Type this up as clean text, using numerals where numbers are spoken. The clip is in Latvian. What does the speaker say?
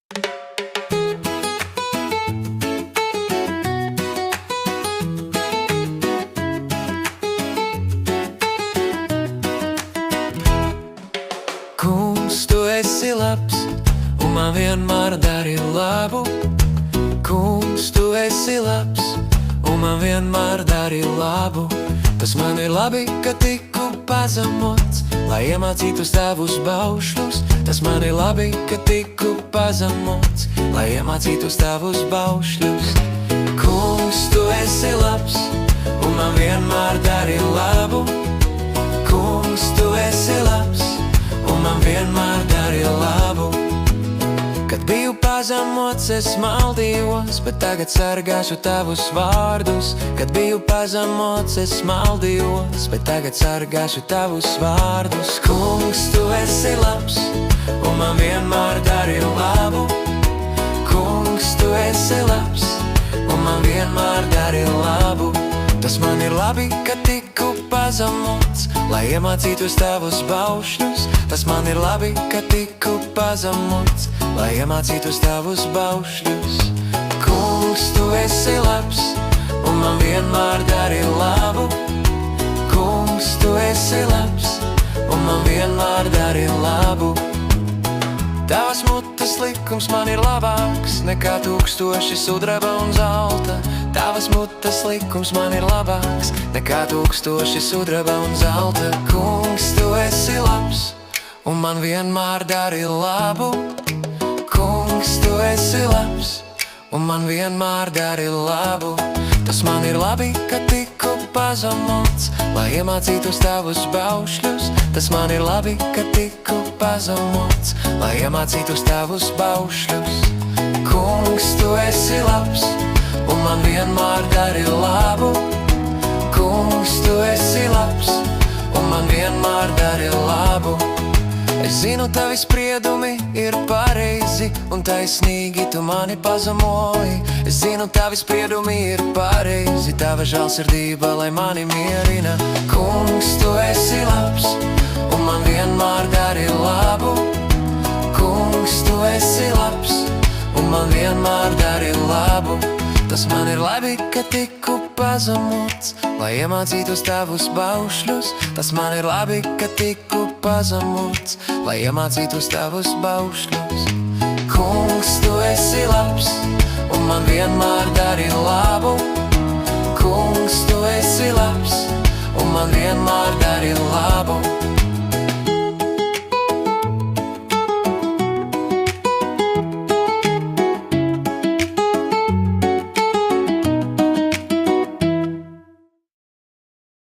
Kungs, tu esi labs, un man vienmēr dari labu. Kungs, tu esi labs, un man vienmēr dari labu. Tas man ir labi, ka tiku pazemots, lai iemācītos tavus baušļus. Tas man ir labi, ka tiku pazemots, lai iemācītos tavus baušļus. Kungs, tu esi labs, un man vienmēr dari labu. Kungs, tu esi labs, un man vienmēr dari labu. Kad biju pazemots, es maldījos, bet tagad sargāšu tavus vārdus. Kad biju pazemots, es maldījos, bet tagad sargāšu tavus vārdus. Kungs, tu esi labs, un man vienmēr dari labu. Kungs, tu esi labs, un man vienmēr dari labu. Tas man ir labi, ka tiku pazemots, lai iemācītos tavus baušļus. Tas man ir labi, ka tiku pazemots, lai iemācītos tavus baušļus. Kungs, tu esi labs, un man vienmēr dari labu. Kungs, tu esi labs, un man vienmēr dari labu. Tavas mutes likums man ir labāks nekā 1000 sudraba un zelta. Tavas mutes likums man ir labāks nekā 1000 sudraba un zelta. Kungs, tu esi labs, un man vienmēr dari labu. Kungs, tu esi labs, un man vienmēr dari labu. Tas man ir labi, ka tiku pazemots, lai iemācītos tavus baušļus. Tas man ir labi, ka tiku pazemots, lai iemācītos tavus baušļus. Kungs, tu esi labs, un man vienmēr dari labu. Kungs, tu esi labs, un man vienmēr dari labu. Es zinu, tavi spriedumi ir pareizi, un taisnīgi tu mani pazemoji. Es zinu, tavi spriedumi ir pareizi, tava žēlsirdība, lai mani mierina. Kungs, tu esi labs, un man vienmēr dari labu. Kungs, tu esi labs, un man vienmēr dari labu. Tas man ir labi, ka tiku pazemots, lai iemācītos tavus baušļus. Tas man ir labi, ka tiku pazemots, lai iemācītos tavus baušļus.